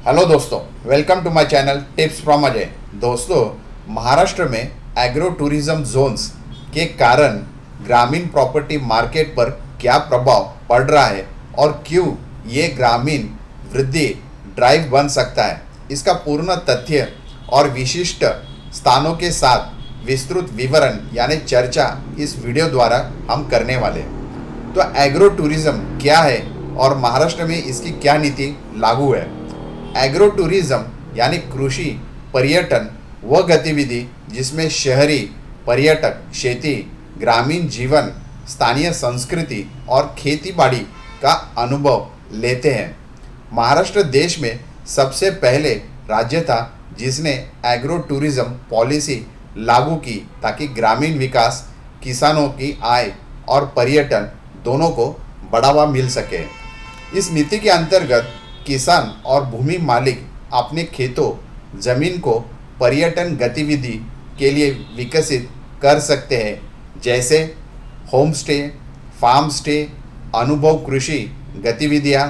Hello दोस्तों, welcome to my channel tips from Ajay. दोस्तों, महाराष्ट्र में एग्रो टूरिज्म जोन्स के कारण ग्रामीण प्रॉपर्टी मार्केट पर क्या प्रभाव पड़ रहा है और क्यों ये ग्रामीण वृद्धि ड्राइव बन सकता है, इसका पूर्ण तथ्य और विशिष्ट स्थानों के साथ विस्तृत विवरण यानी चर्चा इस वीडियो द्वारा हम करने वाले हैं। तो एग्रो टूरिज्म क्या है और महाराष्ट्र में इसकी क्या नीति लागू है। एग्रो टूरिज्म यानी कृषि पर्यटन वह गतिविधि जिसमें शहरी पर्यटक खेती, ग्रामीण जीवन, स्थानीय संस्कृति और खेतीबाड़ी का अनुभव लेते हैं। महाराष्ट्र देश में सबसे पहले राज्य था जिसने एग्रो टूरिज्म पॉलिसी लागू की ताकि ग्रामीण विकास, किसानों की आय और पर्यटन दोनों को बढ़ावा मिल सके। इस नीति के अंतर्गत किसान और भूमि मालिक अपने खेतों, जमीन को पर्यटन गतिविधि के लिए विकसित कर सकते हैं, जैसे होम स्टे, फार्म स्टे, अनुभव कृषि गतिविधियाँ,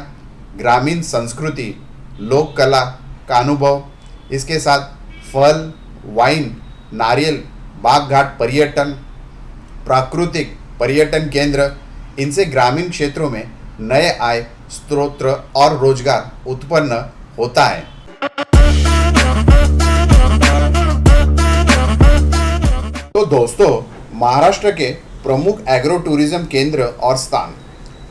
ग्रामीण संस्कृति, लोक कला का अनुभव। इसके साथ फल, वाइन, नारियल, बाग घाट पर्यटन, प्राकृतिक पर्यटन केंद्र, इनसे ग्रामीण क्षेत्रों में नए आय स्रोत और रोजगार उत्पन्न होता है। तो दोस्तों, महाराष्ट्र के प्रमुख एग्रो टूरिज्म केंद्र और स्थान,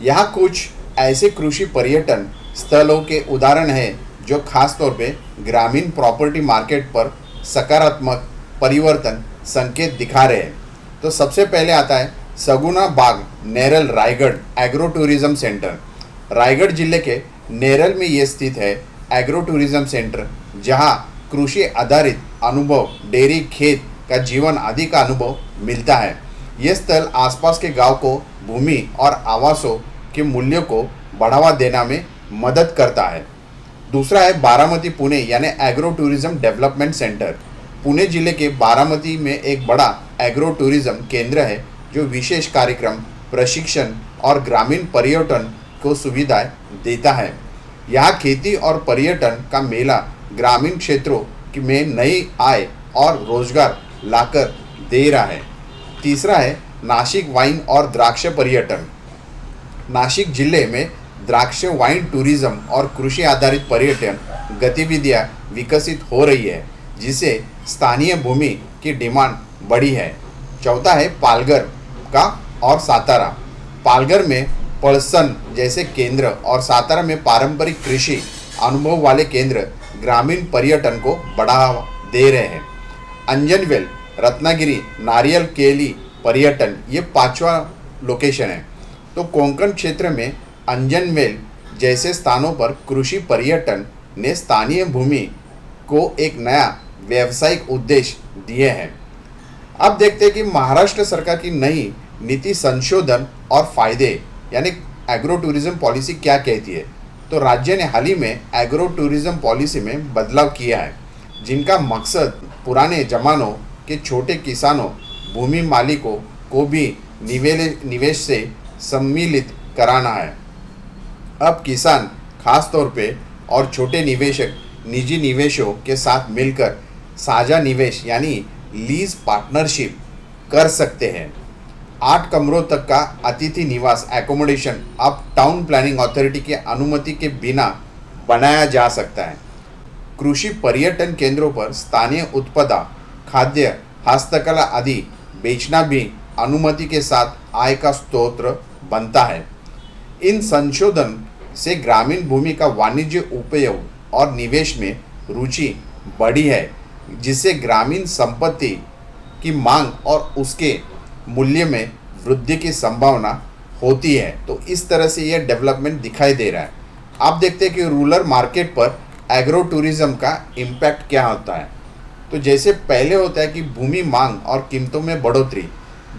यहाँ कुछ ऐसे कृषि पर्यटन स्थलों के उदाहरण हैं जो खास तौर पे ग्रामीण प्रॉपर्टी मार्केट पर सकारात्मक परिवर्तन संकेत दिखा रहे हैं। तो सबसे पहले आता है Saguna Baug Neral Raigad agro tourism center. Raigad जिले के नेरल में ये स्थित है एग्रो टूरिज्म सेंटर, जहां कृषि आधारित अनुभव, डेयरी, खेत का जीवन आदि का अनुभव मिलता है। ये स्थल आसपास के गांव को भूमि और आवासों के मूल्यों को बढ़ावा देने में मदद करता है। दूसरा है बारामती पुणे यानी agro tourism development centre. Pune जिले के बारामती में एक बड़ा एग्रो टूरिज्म केंद्र है जो विशेष कार्यक्रम, प्रशिक्षण और ग्रामीण पर्यटन को सुविधाएं देता है। यहाँ खेती और पर्यटन का मेला ग्रामीण क्षेत्रों में नई आय और रोजगार लाकर दे रहा है। तीसरा है नासिक वाइन और द्राक्ष पर्यटन। नासिक जिले में द्राक्ष वाइन टूरिज्म और कृषि आधारित पर्यटन गतिविधियाँ विकसित हो रही है, जिससे स्थानीय भूमि की डिमांड बढ़ी है। चौथा है पालघर का और सातारा। पालघर में पळसण जैसे केंद्र और सातारा में पारंपरिक कृषि अनुभव वाले केंद्र ग्रामीण पर्यटन को बढ़ावा दे रहे हैं। अंजनवेल, रत्नागिरी, नारियल केली पर्यटन, ये पांचवा लोकेशन है। तो कोंकण क्षेत्र में अंजनवेल जैसे स्थानों पर कृषि पर्यटन ने स्थानीय भूमि को एक नया व्यावसायिक उद्देश्य दिए हैं। अब देखते हैं कि महाराष्ट्र सरकार की नई नीति संशोधन और फायदे यानी एग्रो टूरिज्म पॉलिसी क्या कहती है। तो राज्य ने हाल ही में एग्रो टूरिज्म पॉलिसी में बदलाव किया है, जिनका मकसद पुराने जमानों के छोटे किसानों, भूमि मालिकों को भी निवेश से सम्मिलित कराना है। अब किसान खास तौर पे और छोटे निवेशक निजी निवेशों के साथ मिलकर साझा निवेश यानी लीज पार्टनरशिप कर सकते हैं। 8 कमरों तक का अतिथि निवास एकोमोडेशन अब टाउन प्लानिंग अथॉरिटी की अनुमति के बिना बनाया जा सकता है। कृषि पर्यटन केंद्रों पर स्थानीय उत्पाद, खाद्य, हस्तकला आदि बेचना भी अनुमति के साथ आय का स्रोत बनता है। इन संशोधन से ग्रामीण भूमि का वाणिज्य उपयोग और निवेश में रुचि बढ़ी है, जिससे ग्रामीण संपत्ति की मांग और उसके मूल्य में वृद्धि की संभावना होती है। तो इस तरह से यह डेवलपमेंट दिखाई दे रहा है। आप देखते हैं कि रूरल मार्केट पर एग्रो टूरिज्म का इम्पैक्ट क्या होता है। तो जैसे पहले होता है कि भूमि मांग और कीमतों में बढ़ोतरी,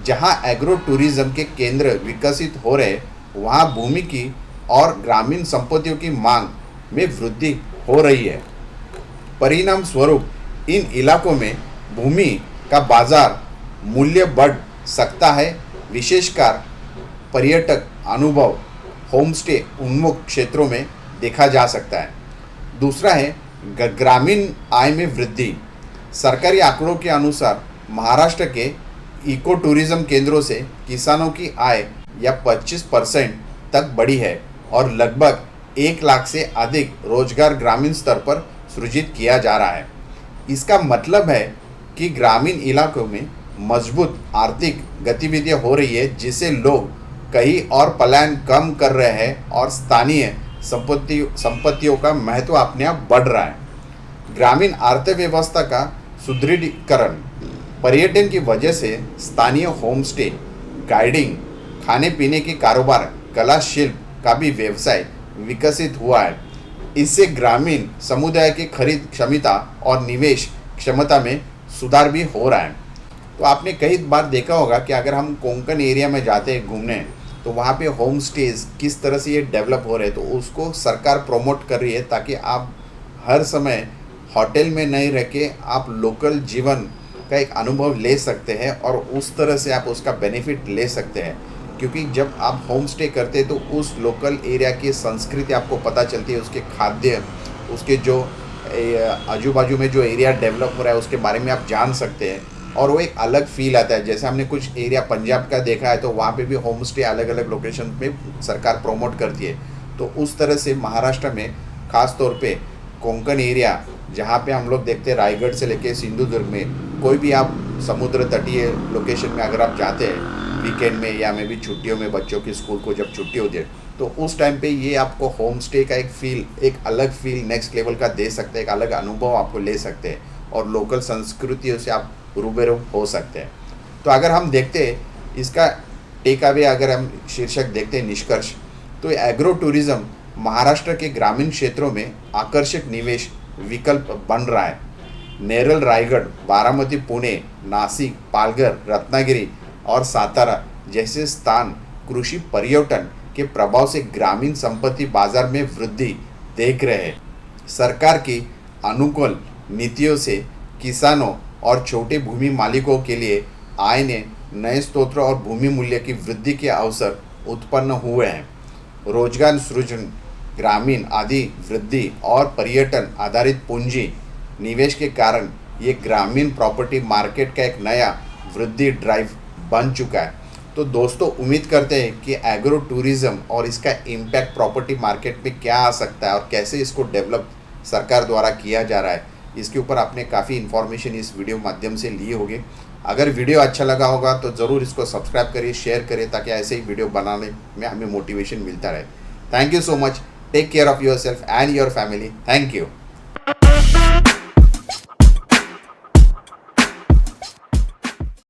जहां एग्रो टूरिज्म के केंद्र विकसित हो रहे, वहां भूमि की और ग्रामीण संपत्तियों की मांग में वृद्धि हो रही है। परिणाम स्वरूप इन इलाकों में भूमि का बाजार मूल्य बढ़ सकता है, विशेषकर पर्यटक अनुभव होमस्टे उन्मुख क्षेत्रों में देखा जा सकता है। दूसरा है ग्रामीण आय में वृद्धि। सरकारी आंकड़ों के अनुसार महाराष्ट्र के इको टूरिज्म केंद्रों से किसानों की आय या 25% तक बढ़ी है और लगभग 1 लाख से अधिक रोजगार ग्रामीण स्तर पर सृजित किया जा रहा है। इसका मतलब है कि ग्रामीण इलाकों में मजबूत आर्थिक गतिविधियां हो रही है, जिससे लोग कहीं और पलायन कम कर रहे हैं और स्थानीय संपत्तियों का महत्व अपने आप बढ़ रहा है। ग्रामीण अर्थव्यवस्था का सुदृढ़ीकरण। पर्यटन की वजह से स्थानीय होम स्टे, गाइडिंग, खाने पीने के कारोबार, कला शिल्प का भी व्यवसाय विकसित हुआ है। इससे ग्रामीण समुदाय की खरीद क्षमता और निवेश क्षमता में सुधार भी हो रहा है। तो आपने कई बार देखा होगा कि अगर हम कोंकण एरिया में जाते हैं घूमने, तो वहाँ पे होम स्टेज किस तरह से ये डेवलप हो रहे हैं, तो उसको सरकार प्रमोट कर रही है ताकि आप हर समय होटल में नहीं रह के आप लोकल जीवन का एक अनुभव ले सकते हैं और उस तरह से आप उसका बेनिफिट ले सकते हैं। क्योंकि जब आप होम स्टे करते हैं तो उस लोकल एरिया की संस्कृति आपको पता चलती है, उसके खाद्य, उसके जो आजू बाजू में जो एरिया डेवलप हो रहा है उसके बारे में आप जान सकते हैं और वो एक अलग फील आता है। जैसे हमने कुछ एरिया पंजाब का देखा है, तो वहाँ पे भी होम स्टे अलग अलग लोकेशन में सरकार प्रमोट करती है। तो उस तरह से महाराष्ट्र में ख़ास तौर पे कोंकण एरिया, जहाँ पे हम लोग देखते हैं रायगढ़ से लेके सिंधुदुर्ग में कोई भी आप समुद्र तटीय लोकेशन में अगर आप जाते हैं वीकेंड में या में भी छुट्टियों में, बच्चों की स्कूल को जब छुट्टी होती है, तो उस टाइम पे ये आपको होम स्टे का एक फील, एक अलग फील नेक्स्ट लेवल का दे सकते हैं, एक अलग अनुभव आपको ले सकते हैं और लोकल संस्कृतियों से आप रूबरू हो सकते हैं। तो अगर हम देखते हैं इसका टेक अवे, अगर हम शीर्षक देखते हैं निष्कर्ष, तो एग्रो टूरिज्म महाराष्ट्र के ग्रामीण क्षेत्रों में आकर्षक निवेश विकल्प बन रहा है। नेरल, रायगढ़, बारामती, पुणे, नासिक, पालघर, रत्नागिरी और सातारा जैसे स्थान कृषि पर्यटन के प्रभाव से ग्रामीण संपत्ति बाजार में वृद्धि देख रहे हैं। सरकार की अनुकूल नीतियों से किसानों और छोटे भूमि मालिकों के लिए आय ने नए स्रोत और भूमि मूल्य की वृद्धि के अवसर उत्पन्न हुए हैं। रोजगार सृजन, ग्रामीण आदि वृद्धि और पर्यटन आधारित पूंजी निवेश के कारण ये ग्रामीण प्रॉपर्टी मार्केट का एक नया वृद्धि ड्राइव बन चुका है। तो दोस्तों, उम्मीद करते हैं कि एग्रो टूरिज्म और इसका इम्पैक्ट प्रॉपर्टी मार्केट में क्या आ सकता है और कैसे इसको डेवलप सरकार द्वारा किया जा रहा है, इसके ऊपर आपने काफ़ी इन्फॉर्मेशन इस वीडियो माध्यम से ली होगी। अगर वीडियो अच्छा लगा होगा तो ज़रूर इसको सब्सक्राइब करिए, शेयर करिए, ताकि ऐसे ही वीडियो बनाने में हमें मोटिवेशन मिलता रहे। Thank you so much. Take care of yourself and your family. Thank you.